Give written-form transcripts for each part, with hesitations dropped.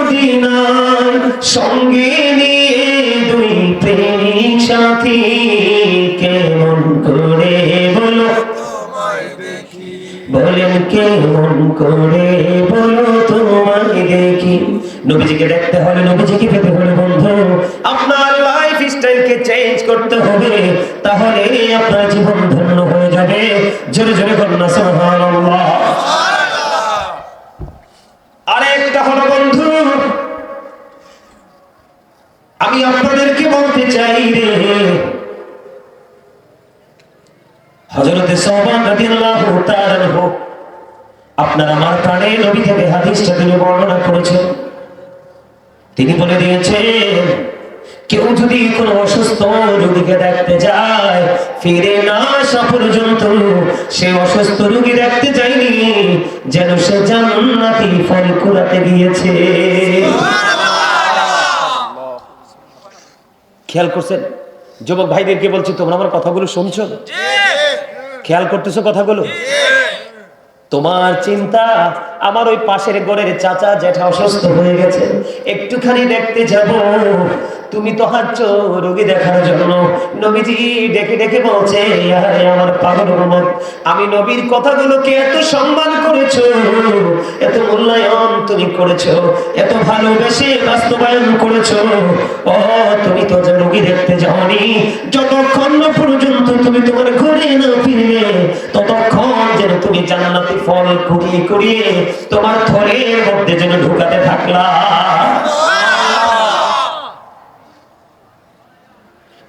মদিনায় সঙ্গে নিয়ে দুই প্রেমিক সাথী কেমন করে বলো বলেন কেমন করে বলো তোমায় দেখি। নবীজিকে দেখতে হলে, নবীজিকে পেতে হলে বন্ধু আপনার লাইফ স্টাইলকে চেঞ্জ করতে হবে, তাহলে আপনার জীবন ধন্য হয়ে যাবে। জোরে জোরে বলুন সুবহানাল্লাহ। আরেকটা হলো বন্ধু, আমি আপনাদেরকে বলতে চাই রে, হযরত সাওবান রাদিয়াল্লাহু তাআলা আনহু আপনার আমার কানে নবী থেকে হাদিসটা তিনি বর্ণনা করেছেন। তিনি বলে দিয়েছেন, কেউ যদি কোনো অসুস্থ রোগীকে দেখতে যায়, ফিরে না আসা পর্যন্ত সে অসুস্থ রোগী দেখতে যায়নি, যেন সে জান্নাতি ফল কুড়াতে গিয়েছে। খেয়াল করছেন যুবক ভাইদেরকে বলছি, তোমরা আমার কথাগুলো শুনছো? খেয়াল করতেছো কথাগুলো? তোমার চিন্তা আমার ওই পাশের ঘরের চাচা জ্যাঠা অসুস্থ হয়ে গেছে, একটুখানি দেখতে যাব। তুমি তো হাঁটছো রোগী দেখার জন্য। নবীজি ডেকে ডেকে বলছে, আরে আমার পাগল উম্মত, আমি নবীর কথাগুলোকে এত সম্মান করেছো, এত মূল্যায়ন তুমি করেছো, এত ভালোবেসে বাস্তবায়ন করেছো। ও তুমি তো যে রোগী দেখতে যাওনি, যতক্ষণ না পর্যন্ত তুমি তোমার ঘরে না ফিরলে, ততক্ষণ যেন তুমি জান্নাতি ফল কুড়িয়ে কুড়িয়ে তোমার থলের মধ্যে যেন ঢুকাতে থাকলা।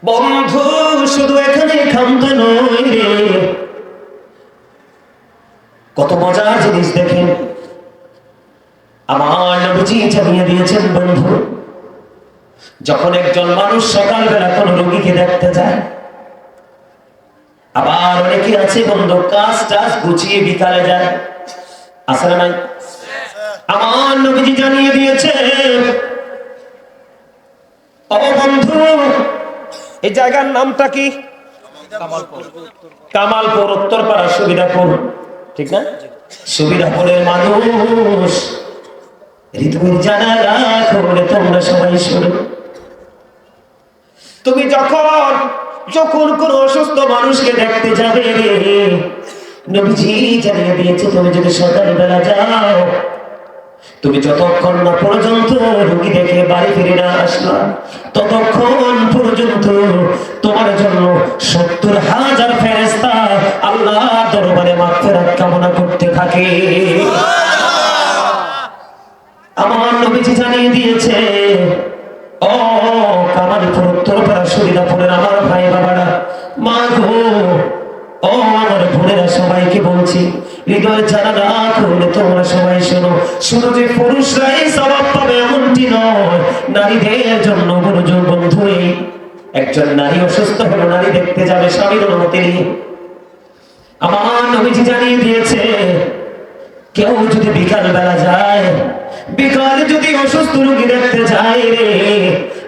বন্ধু শুধু এখানে ক্ষান্ত নয় রে, কত মজার জিনিস দেখেন আমার নবীজি জানিয়ে দিয়েছেন। বন্ধু যখন একজন মানুষ সকালবেলা কোনো রোগীকে দেখতে যায়, আবার অনেকে আছে বন্ধু কাজ টাজ গুছিয়ে বিকালে যায়, আসলে নাই? আমার নবীজি জানিয়ে দিয়েছে, ও বন্ধু এই জায়গার নামটা কি? কামালপুর, উত্তরপাড়া, সুবিধাপুর, ঠিক না? সুবিধাপুরের মানুষ হৃদয় জানা রাখো, তোমরা সবাই শোনো। তুমি যখন যখন কোন অসুস্থ মানুষকে দেখতে যাবে, নবীজি জানিয়ে দিয়েছে, তুমি যদি সকালবেলা যাও, তুমি যতক্ষণ না পর্যন্ত রোগী দেখে বাড়ি ফিরে না আসলা, ততক্ষণ পর্যন্ত তোমার জন্য ৭০,০০০ ফেরেশতা আল্লাহ দরবারে মাগফিরাত কামনা করতে থাকে। আমার নবীজি জানিয়ে দিয়েছে, ও কামালপুর, উত্তরপাড়া, সুবিধাপুরের আমার ভাই বাবারা, মা গো, ও আমার বোনেরা, সবাইকে বলছি হৃদয় জানা রাখো, তোমরা সবাই শোনো। শুধু যে পুরুষরাই সওয়াব পাবে এমনটি নয়, নারীদের জন্য গুরুজন বন্ধু, একজন নারী অসুস্থ হলো, নারী দেখতে যাবে স্বামীর অনুমতি নিয়ে। আমার নবীজি জানিয়ে দিয়েছে, কেউ যদি বিকাল বেলা যায়, বিকালে যদি অসুস্থ রোগী দেখতে যায় রে,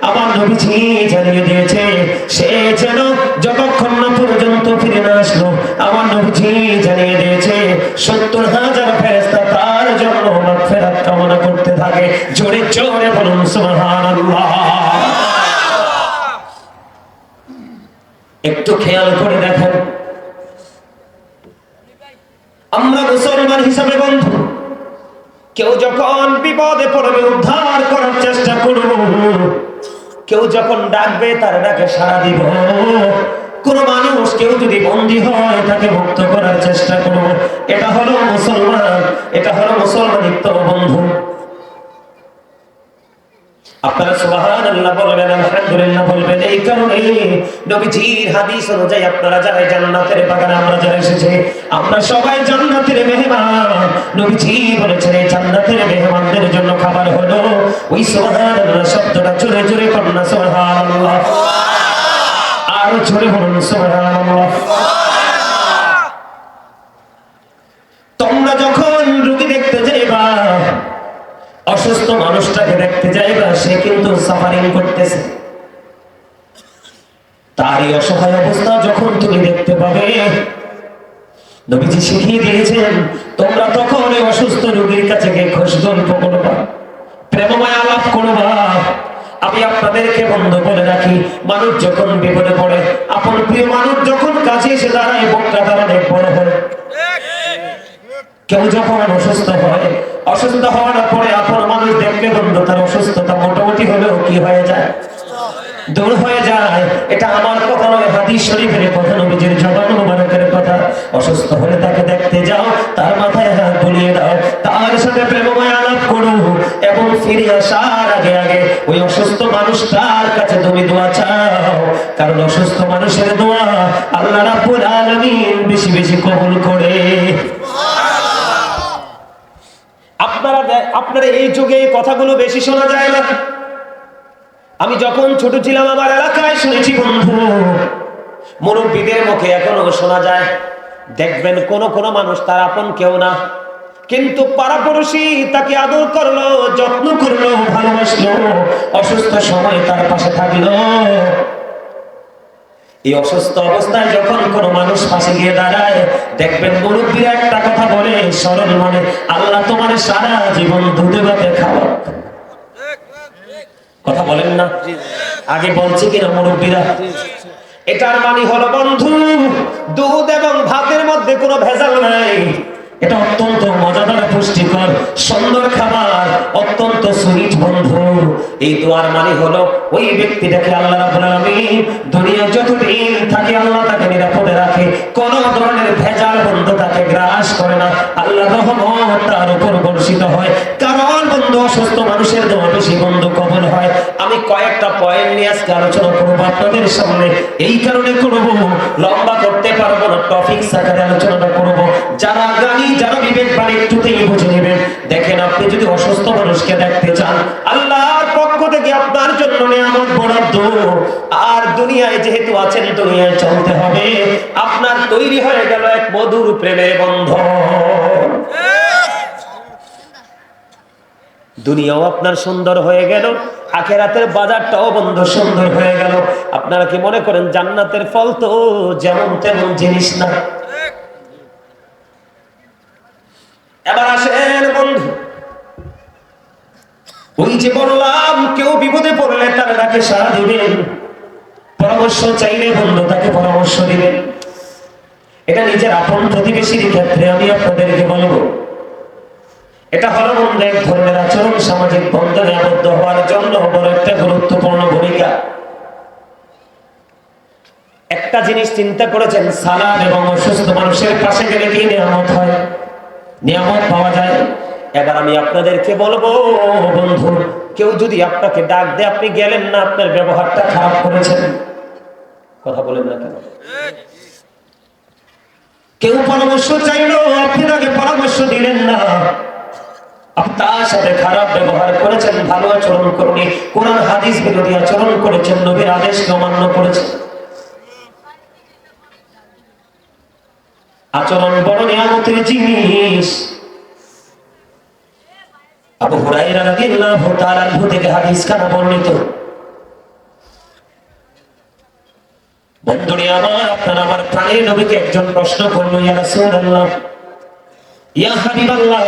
আমার নবীজি জানিয়ে দিয়েছে, সে যেন যতক্ষণ না পর্যন্ত ফিরে না আসলো, আমার নবীজি জানিয়ে দিয়েছে ৭০,০০০ ফেরেশতা তার জন্য মাগফিরাত কামনা করতে থাকে। জোরে জোরে বলুন সুবহানাল্লাহ। একটু খেয়াল করে দেখেন, আমরা মুসলমান হিসাবে বন্ধু কেউ যখন বিপদে পড়বে উদ্ধার করার চেষ্টা করব, কেউ যখন ডাকবে তার ডাকে সাড়া দিব, কোন মানুষ কেউ যদি বন্দী হয় তাকে মুক্ত করার চেষ্টা করব। এটা হলো মুসলমান, এটা হলো মুসলমানিত্ব বন্ধু। আপনারা সুবহানাল্লাহ বলবেন, আলহামদুলিল্লাহ বলবেন। এই কারণে নবীজির হাদিস অনুযায়ী আপনারা যারা জান্নাতের বাগানে আমরা যারা এসেছি, আমরা সবাই জান্নাতের মেহমান। নবীজি বলেছেন এই জান্নাতের মেহমানদের জন্য খাবার হলো ওই সুবহানাল্লাহ শব্দটা। জোরে জোরে বলুন না সুবহানাল্লাহ, আরো জোরে বলুন সুবহানাল্লাহ। তোমরা যখন রোগী দেখতে যাইবা, অসুস্থ মানুষটাকে দেখতে যাইবা, সে কিন্তু সাফারিং করতেছে, তারই অসহায় অবস্থা যখন তুমি দেখতে পাবে, নবীজি শিখিয়ে দিয়েছেন তোমরা তখন অসুস্থ রোগীর কাছে গিয়ে খুশ গল্প করবা, প্রেমময় মানুষ যখন বিপদে পড়ে, আপন প্রিয় মানুষ যখন কাছে এসে দাঁড়ায়, বুকটা তার অনেক বড় হয়। কেউ যখন অসুস্থ হয়, অসুস্থ হওয়ার পরে আপন মানুষ দেখলে বন্ধু তার অসুস্থতা মোটামুটি হলেও কি হয়ে যায়, দূর হয়ে যায়। এটা আমার কথা নয়, হাদিস শরীফের কথা, নবীজির জবান মুবারকের কথা। অসুস্থ হলে তাকে দেখতে যাও, তার মাথায় হাত বুলিয়ে দাও, তার সাথে প্রেমময় আলাপ করো, এবং ফিরে আসার আগে আগে ওই অসুস্থ মানুষটার কাছে তুমি দোয়া চাও, কারণ অসুস্থ মানুষের দোয়া আল্লাহ রাব্বুল আলামিন বেশি বেশি কবুল করে। আপনারা এই যুগে এই কথাগুলো বেশি শোনা যায় না। আমি যখন ছোট ছিলাম আমার এলাকায় শুনেছি বন্ধু, মুরব্বীদের মুখে এখনো শোনা যায়, দেখবেন কোন কোন মানুষ তার আপন কেউ না, কিন্তু পাড়াপড়শি তাকে আদর করলো, যত্ন করলো, ভালোবাসলো, অসুস্থ সময় তার পাশে থাকলো। এই অসুস্থ অবস্থায় যখন কোন মানুষ পাশে গিয়ে দাঁড়ায়, দেখবেন মুরব্বীরা একটা কথা বলে সরল মনে, আল্লাহ তোমার সারা জীবন দুধে ভাতে খাওয়াক। কথা বলেন না, আগে বলছি কিনা মুরব্বীরা? এটার মানে হলো বন্ধু, দুধ এবং ভাতের মধ্যে কোনো ভেজাল নাই। এটা অত্যন্ত মজাদার, পুষ্টিকর, সুন্দর খাবার, অত্যন্ত সুইট বন্ধু। এই দোয়ার মানে হলো ওই ব্যক্তিটাকে আল্লাহ রাব্বুল আলামিন দুনিয়া যতদিন থাকে আল্লাহ তাকে নিরাপদে রাখে, কোন ধরনের ভেজাল বন্ধু তাকে গ্রাস করে না, আল্লাহ রহমত তার উপর বর্ষিত হয়। কারণ বন্ধু অসুস্থ মানুষের দোয়া বেশি বন্ধু কবুল হয়। আমি কয়েকটা পয়েন্ট নিয়ে আজকে আলোচনা করবো আপনাদের সামনে, এই কারণে করবো, লম্বা করতে পারবো না, টপিক আকারে আলোচনাটা করবো। যারা জ্ঞানী, যারা বিবেকবান, একটুতেই বুঝে নেবেন। দেখেন, আপনি যদি অসুস্থ মানুষকে দেখতে চান, আল্লাহর পক্ষ থেকে আপনার জন্য নিয়ামত বরাদ্দ। আর দুনিয়ায় যেহেতু আছেন, দুনিয়ায় চলতে হবে, আপনার তৈরি হয়ে গেল এক মধুর প্রেমের বন্ধন। দুনিয়াও আপনার সুন্দর হয়ে গেল, আখিরাতের বাজারটাও বন্ধ সুন্দর হয়ে গেল। আপনারা কি মনে করেন জান্নাতের ফল তো যেমন তেমন জিনিস না? এবার আসেন বন্ধু, ওই যে বললাম, কেউ বিপদে পড়লে তার ডাকে সাড়া দিবেন, পরামর্শ চাইলে বন্ধু তাকে পরামর্শ দিবেন। এটা নিজের আপন প্রতিবেশীর ক্ষেত্রে আমি আপনাদেরকে বলবো, এটা হলো বন্ধু এক ধরনের আচরণ, সামাজিক বন্ধনে আবদ্ধ হওয়ার জন্য বড় একটা গুরুত্বপূর্ণ ভূমিকা। একটা জিনিস চিন্তা করেছেন, সালাম এবং অসুস্থ মানুষের পাশে গেলে কি নিয়ামত হয়, নিয়ামত পাওয়া যায়। এবার আমি আপনাদেরকে বলবো বন্ধু, কেউ যদি আপনাকে ডাক দেয়, আপনি গেলেন না, আপনার ব্যবহারটা খারাপ করেছেন। কথা বলেন না কেন? কেউ পরামর্শ চাইলো, আপনি তাকে পরামর্শ দিলেন না, তার সাথে খারাপ ব্যবহার করেছেন, ভালো আচরণ করেনি, কোরআন হাদিস বিরোধী আচরণ করেছেন, নবীর আদেশকে অমান্য করেছেন। আচরণ বড় নিয়ামতের জিনিস। আবু হুরায়রা রাদিয়াল্লাহু তাআলা আনহু থেকে হাদিস খানা বর্ণিত। বন্ধুরে আমার, আপনারা আমার প্রাণের নবীকে একজন প্রশ্ন করলো, ইয়া রাসূলুল্লাহ, ইয়া হাবিবাল্লাহ,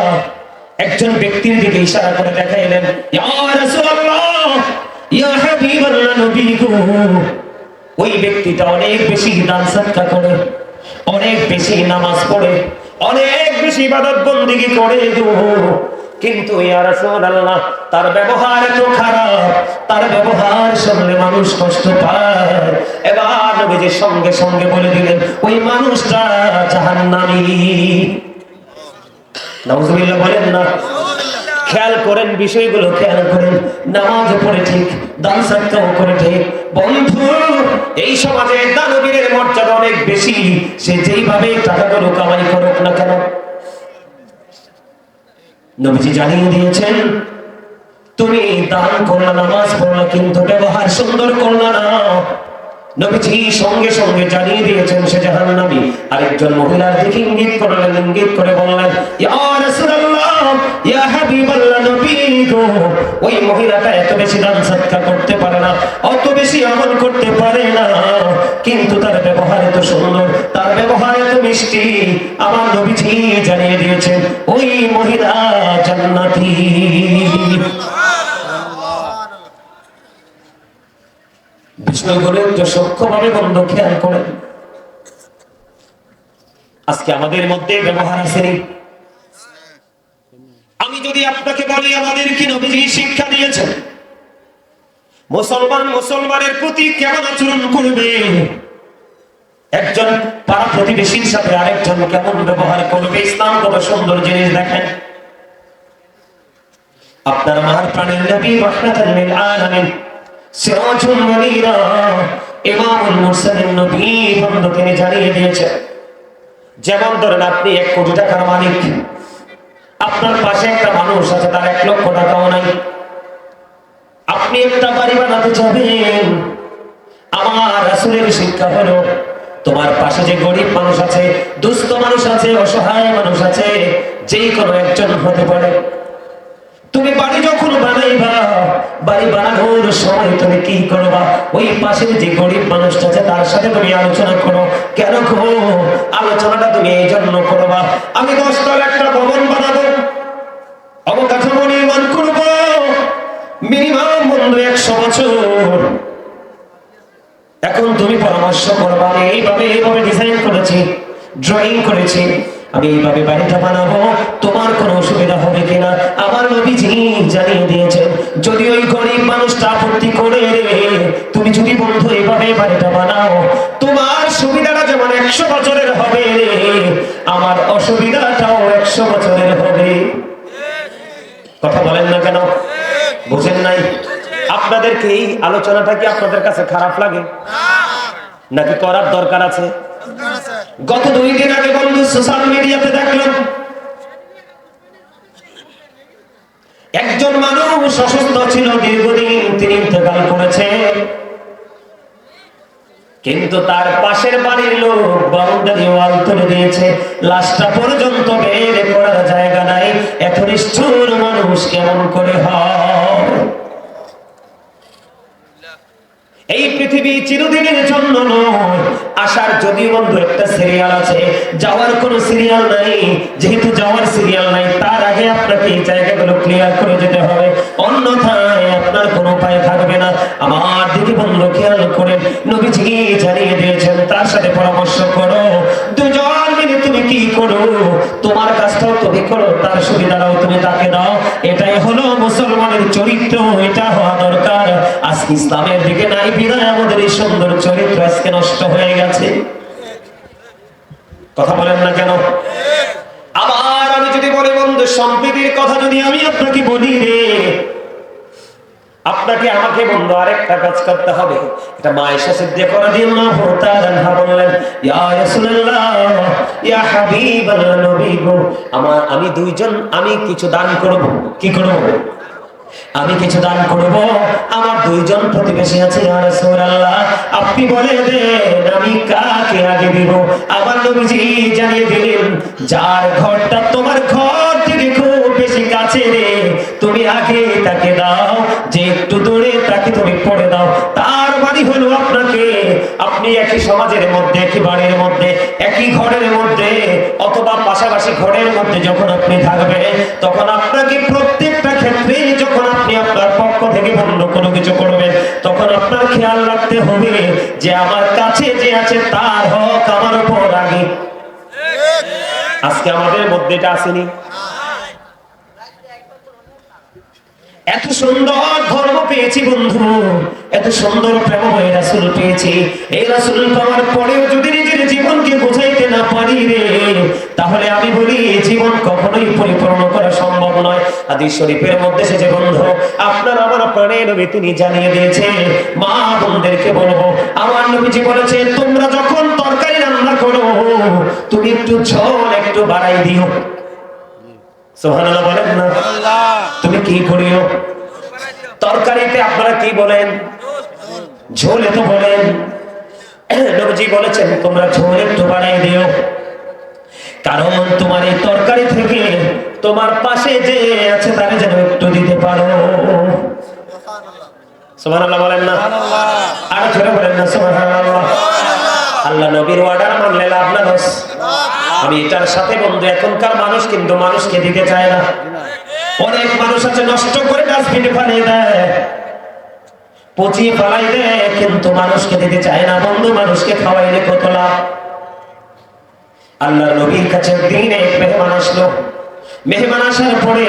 একজন ব্যক্তির দিকে ইশারা করে দেখাইলেন, ইয়া রাসূলুল্লাহ, ইয়া হাবিবাল্লাহ, নবী গো, ওই ব্যক্তিটা অনেক বেশি দান সাদকা করে, অনেক বেশি নামাজ পড়ে, অনেক বেশি ইবাদত বন্দেগী করে গো, কিন্তু ইয়া রাসূলুল্লাহ, তার ব্যবহার এত খারাপ, তার ব্যবহার শুনলে মানুষ কষ্ট পায়। এবার নবীজি সঙ্গে সঙ্গে বলে দিলেন, ওই মানুষটা জাহান্নামী। নাউজুবিল্লাহ বলেন না? খেয়াল করেন, বিষয়গুলো খেয়াল করেন। নামাজ পড়ে ঠিক, দান সাদকাও করে ঠিক। বন্ধু, এই সমাজে দানবীরের মর্যাদা অনেক বেশি, সে যেইভাবে টাকাগুলো কামাই করুক না কেন। নবীজি জানিয়ে দিয়েছেন, তুমি দান করলা, নামাজ পড়লা, কিন্তু ব্যবহার সুন্দর করলা না, নবীজি সঙ্গে সঙ্গে জানিয়ে দিয়েছেন সে জাহান্নামী। আরেকজন মহিলার দিকে ইঙ্গিত করলেন, ইঙ্গিত করে বললেন, ইয়া রাসূলুল্লাহ, ইয়া হাবিবাল্লাহ, নবী গো, ওই মহিলাটা এত বেশি দান সাদকা করতে পারে না, অত বেশি আমল করতে পারে না, কিন্তু তার ব্যবহার এত সুন্দর, তার ব্যবহার এত মিষ্টি, আমার নবীজি জানিয়ে দিয়েছেন ওই মহিলা জান্নাতি। বিষয়গুলো একটু সূক্ষ্মভাবে বন্ধু খেয়াল করেন। আজকে আমাদের মধ্যে ব্যবহার আছে। আমি যদি আপনাকে বলি আমাদের কি নবীজি শিক্ষা দিয়েছেন মুসলমান মুসলমানের প্রতি কেমন আচরণ করবে, একজন পাড়া প্রতিবেশীর সাথে আরেকজন কেমন ব্যবহার করবে, ইসলাম কত সুন্দর জিনিস দেখেন। আপনার আমার প্রাণের নবী রাহমাতাল লিল আলামিন সিরাজুল মুনীরা ইমামুল মুরসালিন নবী বন্ধু তিনি জানিয়ে দিয়েছেন, যেমন ধরেন আপনি 1 কোটি টাকার মালিক, আপনার পাশে একটা মানুষ আছে তার 1 লক্ষ টাকাও নাই, আপনি একটা বাড়ি বানাতে যাবেন, আমার রাসূলের শিক্ষা হলো তোমার পাশে যে গরিব মানুষ আছে, দুস্থ মানুষ আছে, অসহায় মানুষ আছে, যেই কোনো একজন হতে পারে, তুমি বাড়ি যখন বানাইবা বাড়ি বানানোর সময় তুমি কি করবা, ওই পাশে যে গরিব মানুষটা আছে তার সাথে তুমি আলোচনা করো। কেন করো আলোচনাটা? তুমি এই জন্য করবা, আমি 10 তলা একটা ভবন বানাবো, অবকাঠামো নির্মাণ করবো, মিনিমাম বন্ধু 100 বছর। এখন তুমি পরামর্শ করবা, আমি এইভাবে ডিজাইন করেছি, ড্রয়িং করেছি, আমি এইভাবে বাড়িটা বানাবো, তোমার কোনো অসুবিধা হবে কিনা? আমার নবীজি জানিয়ে দিয়েছেন, যদি ওই গরিব মানুষটা আপত্তি করে, তুমি যদি বন্ধু এইভাবে বাড়িটা বানাও, তোমার সুবিধাটা যেমন 100 বছরের হবে, আমার অসুবিধাটাও 100 বছরের হবে। কথা বলেন না কেন? বুঝেন নাই? আপনাদেরকে এই আলোচনাটা কি আপনাদের কাছে খারাপ লাগে নাকি করার দরকার আছে? গত 2 দিন আগে বন্ধু সোশ্যাল মিডিয়াতে দেখলাম একজন মানুষ অসুস্থ ছিল দীর্ঘদিন, তিনি ইন্তেকাল করেছে, কিন্তু তার পাশের বাড়ির লোক বাউন্ডারি ওয়াল তুলে দিয়েছে, লাশটা পর্যন্ত বের করার জায়গা নাই। এত নিষ্ঠুর মানুষ কেমন করে হয়? এই পৃথিবী চিরদিনের জন্য নয়, আসার যদিও বন্ধু একটা সিরিয়াল আছে, যাওয়ার কোনো সিরিয়াল নাই। যেহেতু যাওয়ার সিরিয়াল নাই, তার আগে আপনাকে এই জায়গাগুলো ক্লিয়ার করে যেতে হবে, অন্যথায় আপনার কোনো উপায় থাকবে না। আমার দিকে বন্ধু খেয়াল করেন, নবীজি জানিয়ে দিয়েছেন তার সাথে পরামর্শ করো, দুজন মিলে তুমি কি করো, তোমার কাজটাও তুমি করো, তার সুবিধাটাও তুমি তাকে দাও। এটাই হলো মুসলমানের চরিত্র, এটা হওয়া দরকার। আজকে ইসলামের দিকে নাই বিদায় আমাদের এই সুন্দর চরিত্র আজকে নষ্ট হয়ে গেছে। কথা বলেন না কেন? আবার আমি যদি বলি বন্ধু সম্প্রীতির কথা, যদি আমি আপনাকে বলি রে, আপনাকে আমাকে বন্ধু আরেকটা কাজ করতে হবে। এটা মা আয়েশা সিদ্দিকা রাদিয়াল্লাহু তাআলা আনহা বললেন, ইয়া রাসূলুল্লাহ, ইয়া হাবিবাল্লাহ, নবী গো, আমি কিছু দান করব। কি করব? আমি কিছু দান করব। আমার 2 জন প্রতিবেশী আছে, ইয়া রাসূলুল্লাহ, আপনি বলে দেন আমি কাকে আগে দিব। আমার নবীজি জানিয়ে দিলেন, যার ঘরটা তোমার ঘর থেকে খুব বেশি কাছে রে, তুমি আগে তাকে দাও, যে একটু দূরে তাকে তুমি পড়ে দাও। তার বাড়ি হলো আপনাকে, আপনি একই সমাজের মধ্যে, একই বাড়ির মধ্যে, একই ঘরের মধ্যে অথবা পাশাপাশি ঘরের মধ্যে যখন আপনি থাকবেন, তখন আপনাকে প্রত্যেকটা ক্ষেত্রে যখন আপনি আপনার পক্ষ থেকে বন্ধ কোনো কিছু করবেন, তখন আপনার খেয়াল রাখতে হবে যে আমার কাছে যে আছে তার হক আমার উপর আগে। আজকে আমাদের মধ্যে এটা আসেনি। এত সুন্দর ধর্ম পেয়েছি বন্ধু, এত সুন্দর প্রেমময় রাসূল পেয়েছি, এই রাসূল পাওয়ার পরেও যদি নিজের জীবনকে বোঝাইতে না পারি রে, তাহলে আমি বলি জীবন কখনোই পরিপূর্ণ করা সম্ভব নয়। হাদিস শরীফের মধ্যে এসেছে বন্ধু, আপনার আমার প্রাণের নবী তিনি জানিয়ে দিয়েছে, মা বোনদেরকে বলবো, আমার নবীজি বলেছে, তোমরা যখন তরকারি রান্না করো তুমি একটু ঝোল একটু বাড়াই দিও। সুবহানাল্লাহ বলেন না? তুমি কি করিও? তরকারিতে আপনারা কি বলেন? ঝোলে তো বলেন। নবীজি বলেছেন তোমরা ঝোল একটু বাড়াই দিও, কারণ তোমার এই তরকারি থেকে তোমার পাশে যে আছে তারে যেন একটু দিতে পারো। সুবহানাল্লাহ বলেন না? আর জোরে বলেন না সুবহানাল্লাহ। আল্লাহ নবীর অর্ডার মানলে লাভ না লস? আমি এটার সাথে বন্ধু, এখনকার মানুষ কিন্তু মানুষকে দিতে চায় না। অনেক মানুষ আছে নষ্ট করে ডাস্টবিনে ফেলে দেয়, পচিয়ে ফেলাই দে, কিন্তু মানুষকে দিতে চায় না। বন্ধু, মানুষকে খাওয়াইলে কত লাভ। আল্লাহর নবীর কাছে একদিন এক মেহমান আসলো। মেহমান আসার পরে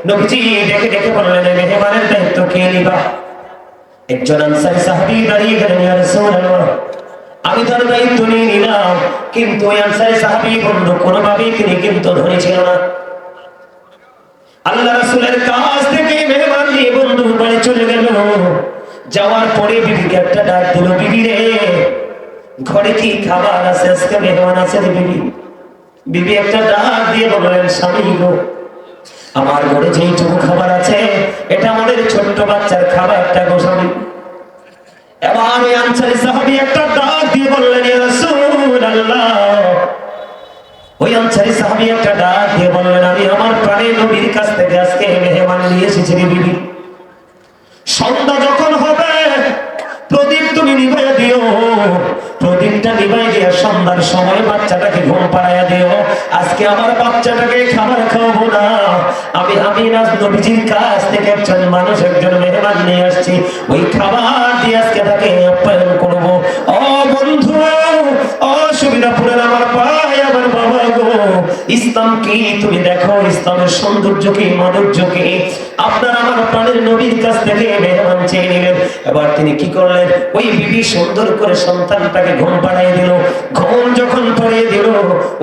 নবীজি ডেকে ডেকে বললেন, মেহমানের দায়িত্ব কে নিবা? একজন আনসারী সাহাবী দাঁড়িয়ে গেলেন, ইয়া রাসূলুল্লাহ, আমি তার দায়িত্ব নিয়ে নিলাম। কিন্তু ওই আনসারী সাহাবী বন্ধু কোনোভাবেই তিনি কিন্তু ধনী ছিল না। আল্লাহ রাসূলের কাছ থেকে মেহমান নিয়ে বন্ধু বাড়ি চলে গেল। যাওয়ার পরে বিবিকে একটা ডাক দিল, বিবি রে, ঘরে কি খাবার আছে? আজকে মেহমান আছে রে বিবি। বিবি একটা ডাক দিয়ে বললেন, স্বামী গো, আমার ঘরে যেইটুকু খাবার আছে এটা আমাদের ছোট্ট বাচ্চার খাবারটা গো স্বামী। এবার ওই আনসারী সাহাবী একটা ডাক দিয়ে বললেন, ইয়া রাসূলুল্লাহ, ওই আনসারী সাহাবী একটা ডাক দিয়ে বললেন, আমি আমার প্রাণের নবীর কাছ থেকে আজকে মেহমান নিয়ে এসেছি রে বিবি। সন্ধ্যা যখন হবে প্রদীপ তুমি নিভাইয়া দিও। প্রদীপটা নিভাই দিয়ে সন্ধ্যার সময় বাচ্চাটাকে ঘুম পাড়াইয়া দিও। আজকে আমার বাচ্চাটাকে খাবার খাওয়াবো না। আমি নবীজির কাছ থেকে একজন মানুষ, একজন মেহমান নিয়ে আসছি। ওই খাবার দিয়ে আজকে তাকে আপ্যায়ন করবো। ও বন্ধু, অসুবিধাপুরের আমার ভাই, আমার বাবা গো, ইসলাম কি তুমি দেখো, ইসলামের সৌন্দর্য কি, মাধুর্য কি। আপনার আমার প্রাণের নবীর কাছ থেকে মেহমান চেয়ে নিলেন। এবার তিনি কি করলেন, ওই বিবি সুন্দর করে সন্তানটাকে ঘুম পাড়াই দিল। ঘুম যখন পড়িয়ে দিল,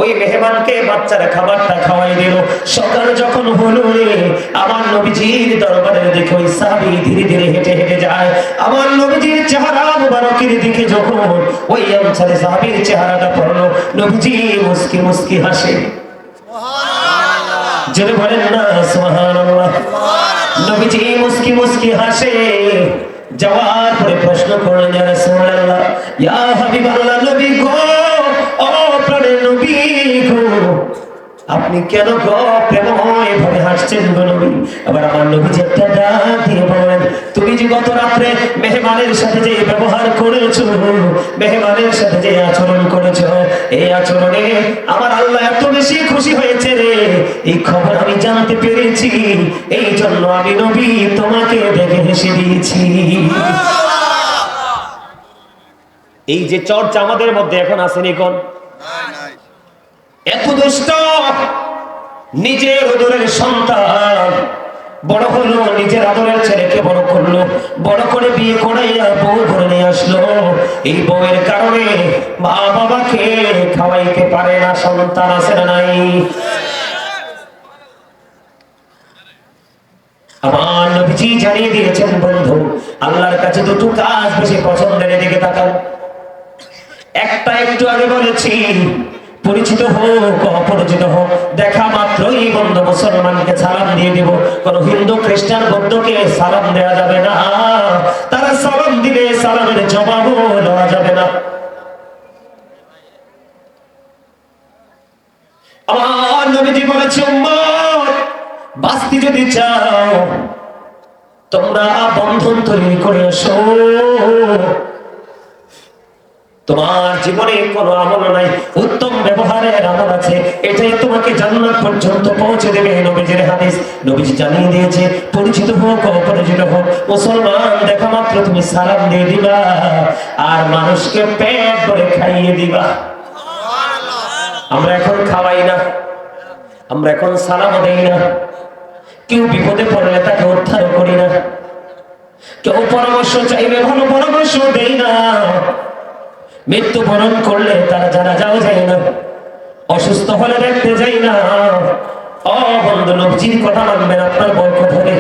ওই মেহমানকে বাচ্চারা খাবারটা খাওয়াই দিল। সকাল যখন হলো, আমার নবীজির দরবারের দিকে ওই সাহাবী ধীরে ধীরে হেঁটে হেঁটে যায়। আমার নবীজির চেহারা মুবারকের দিকে যখন ওই আনসারী সাহাবীর চেহারাটা পড়লো, নবীজি মুস্কি মুস্কি হাসে। জোরে বলেন না সুবহানাল্লাহ। নবীজি মুস্কি মুস্কি হাসে। যাওয়ার পরে প্রশ্ন করলেন, ইয়া রাসূলুল্লাহ, ইয়া হাবিবাল্লাহ, নবী গো, ও প্রাণের নবী গো, আপনি কেন গো প্রেমময় ভাবে হাসছেন গো নবী? আবার আমার নবীজি একটা ডাক দিয়ে বলেন, তুমি যে গত রাত্রে মেহমানের সাথে যে ব্যবহার করেছো, মেহমানের সাথে যে আচরণ করেছো, এই আচরণে আমার আল্লাহ এত বেশি খুশি হয়েছে রে, এই খবর আমি জানতে পেরেছি। এই জন্য আমি নবী তোমাকে দেখে হেসে দিয়েছি। এই যে চর্চা আমাদের মধ্যে এখন আসেনি কোন? এত দুষ্ট, নিজের আদরের সন্তান বড় হলো, নিজের আদরের ছেলেকে বড় করলো, বড় করে বিয়ে করাইয়া বউ ধরে নিয়ে আসলো। এই বউয়ের কারণে মা বাবাকে খাওয়াইতে পারে না, সন্তান আছে না নাই? আমার নবীজি জানিয়ে দিয়েছেন বন্ধু, আল্লাহর কাছে দুটো কাজ বেশি পছন্দের, দিকে তাকান। একটা একটু আগে বলেছি, পরিচিত হোক অপরিচিত হোক, দেখা মাত্রই বন্ধু মুসলমানকে সালাম দিয়ে দিব। কোন হিন্দু খ্রিস্টান বৌদ্ধকে সালাম দেওয়া যাবে না। তারা সালাম দিলে সালামের জবাবও দেওয়া যাবে না। আমার নবীজি বলেছে, উম্মত, বাঁচতে যদি চাও তোমরা বন্ধন তৈরি করে এসো। তোমার জীবনে কোনো আমল নাই, উত্তম ব্যবহারের আমল আছে, এটাই তোমাকে জান্নাত পর্যন্ত পৌঁছে দেবে। নবীজির হাদিস, নবীজি জানিয়ে দিয়েছে, পরিচিত হোক অপরিচিত হোক, মুসলমান দেখা মাত্র তুমি সালাম দিয়ে দিবা, আর মানুষকে পেট ভরে খাইয়ে দিবা। আমরা এখন খাওয়াই না, আমরা এখন সালাম দেই না। কেউ বিপদে পড়লে তাকে উদ্ধার করি না, কেউ পরামর্শ চাইবে ভালো পরামর্শ দেই না, মৃত্যুবরণ করলে তারা জানাজাও যায় না, অসুস্থ হলে দেখতে যাই না। ও বন্ধু, নবীজির কথা মানবেন, আপনার বরকত হবে।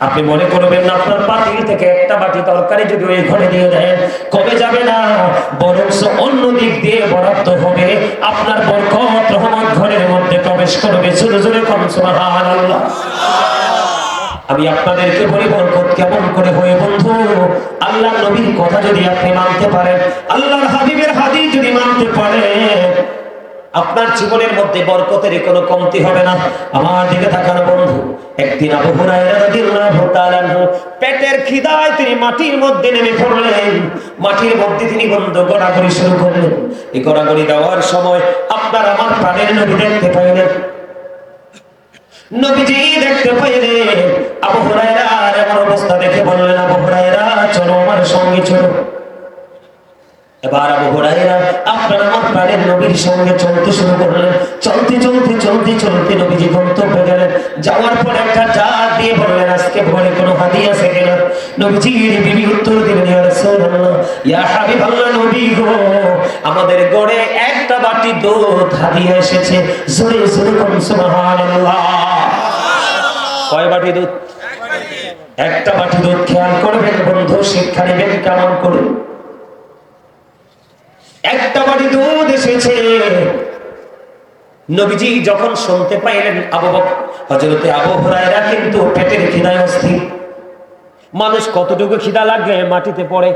আপনি মনে করবেন না আপনার পাতিল থেকে একটা বাটি তরকারি যদি ওই ঘরে দিয়ে দেন কমে যাবে না, বরং অন্য দিক দিয়ে বরাদ্দ হবে, আপনার বরকত রহমত ঘরের মধ্যে প্রবেশ করবে। জোরে জোরে কোন সুবহানাল্লাহ। আমি আপনাদেরকে বলি, বরকত কেমন করে হয় বন্ধু? আল্লাহর নবীর কথা যদি আপনি মানতে পারেন, আল্লাহর হাবিবের হাদিস যদি মানতে পারেন, আপনার জীবনের মধ্যে বরকতের কোনো কমতি হবে না। আমার দিকে তাকানো বন্ধু, একদিন আবু হুরায়রা রাদিয়াল্লাহু তাআলা আনহু পেটের খিদায় তিনি মাটির মধ্যে নেমে পড়লেন। মাটির মধ্যে তিনি বন্ধু গড়াগড়ি শুরু করলেন। এই গড়াগড়ি দেওয়ার সময় আপনার আমার প্রাণের নবী দেখতে পাইলেন। নবীজি দেখতে পাইলেন আবু হুরায়রার এমন অবস্থা দেখে বললেন, আবু হুরায়রা নবীর সঙ্গে চলতে শুরু করলেন। চলতে চলতে চলতে চলতে নবীজি গন্তব্যে গেলেন। যাওয়ার পর একটা ডাক দিয়ে বললেন, আজকে ঘরে কোনো হাদি আছে কিনা? নবীজির বিবি উত্তর দিলেন, ইয়া রাসূলুল্লাহ, ইয়া হাবিবাল্লাহ, নবী গো, আমাদের ঘরে একটা বাটি দুধ হাদিয়া এসেছে। জোরে জোরে বলুন সুবহানাল্লাহ। কয় বাটি দুধ? একটা বাটি দুধ। খেয়াল করবেন বন্ধু, শিক্ষা নেবেন কেমন করে। একটা বাটি দুধ এসেছে। নবীজি যখন শুনতে পাইলেন, হযরতে আবু হুরায়রা কিন্তু পেটের খিদায় অস্থির। মানুষ কতটুকু খিদা লাগলে মাটিতে পড়ে।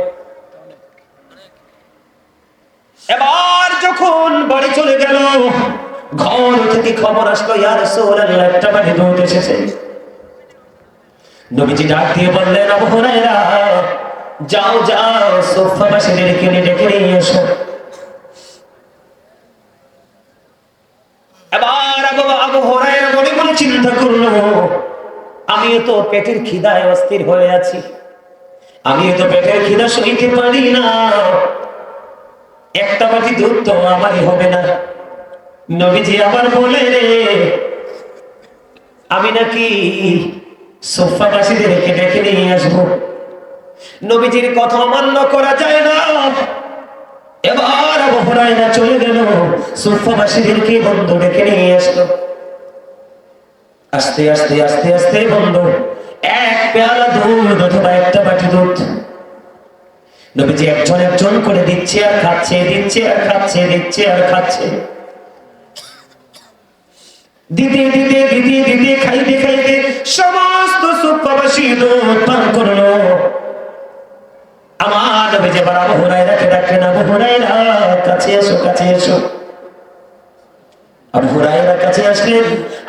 এবার যখন বাড়ি চলে গেল, ঘর থেকে খবর আসলো, ইয়া রাসূলুল্লাহ, একটা বাটি দুধ এসেছে। নবীজি ডাক দিয়ে বললেন, আবু হুরায়রা, যাও যাও সুফফাবাসীদেরকে ডেকে নিয়ে এসো। এবার আবু হুরায়রা মনে মনে চিন্তা করলো, আমিও তো পেটের খিদায় অস্থির হয়ে আছি, আমিও তো পেটের খিদা সইতে পারি না, একটা বাটি দুধ তো আমারই হবে না। নবীজি আবার বলে, আমি নাকি সুফফাবাসীদেরকে ডেকে নিয়ে আসবো। নবীজির কথা অমান্য করা যায় না। এবার আবু হুরায়রা চলে গেল, সুফফাবাসীদেরকে বন্ধু ডেকে নিয়ে আসলো। আস্তে আস্তে আস্তে আস্তে বন্ধু এক পেয়ালা দুধ অথবা একটা বাটি দুধ নবীজি একজন একজন করে দিচ্ছে আর খাচ্ছে, দিচ্ছে আর খাচ্ছে, দিচ্ছে আর খাচ্ছে। দিতে দিতে দিতে দিতে খাইতে খাইতে সমস্ত সুফফাবাসী দুধ পান করলো। আমার নবীজি আবার আবু হুরায়রাকে ডাকলেন, আবু হুরায়রা, কাছে এসো, কাছে এসো। আবু হুরায়রা কাছে আসলেন।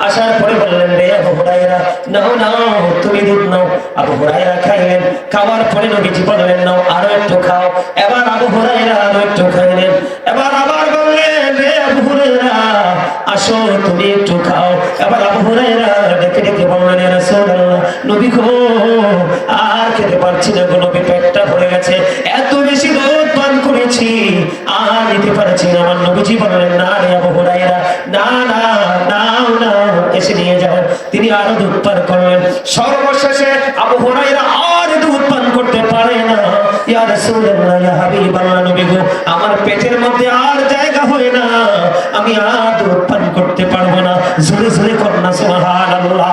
আসার পরে বললেন, রে আবু হুরায়রা, নাও নাও, তুমি দুধ নাও। আবু হুরায়রা খাইলেন। খাওয়ার পরে নবীজি বললেন, নাও আরো একটু খাও। এবার আবু হুরায়রা আরো একটু খাইলেন। এবার আবার বললেন, রে আবু হুরায়রা, আসো তুমি একটু খাও। এবার আবু হুরায়রা ডেকে ডেকে বললেন, ইয়া রাসূলুল্লাহ, নবী গো, আর খেতে পারছি না গো নবী, পেটটা ভরে গেছে, এত বেশি দুধ পান করেছি, আর নিতে পারছি না। আমার নবীজি বললেন, না রে আবু হুরায়রা, না না, নাও নাও, এসে নিয়ে যাও। তিনি আরো দুধ পান করলেন। সর্বশেষে আবু হুরায়রা আর দুধ পান করতে পারে না। ইয়া রাসূলুল্লাহ, ইয়া হাবিবাল্লাহ, নবী গো, আমার পেটের মধ্যে আর জায়গা হয় না, আমি আর দুধ পান করতে পারবো না। জোরে জোরে কন্যা সুবহানাল্লাহ।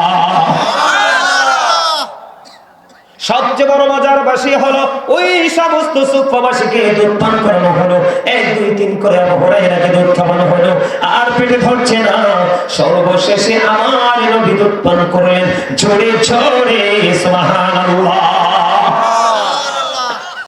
সবচেয়ে বড় মজার বাসি হলো, ওই সমস্ত সুফফাবাসীকে দুধ পান করানো হলো। 1 2 3 করে আবু হুরায়রাকে দুধ খাওয়ানো হলো। আর পেটে ধরছে না। সর্বশেষে আমার নবী দুধ পান করলেন জোরে জোরে সুবহানাল্লাহ।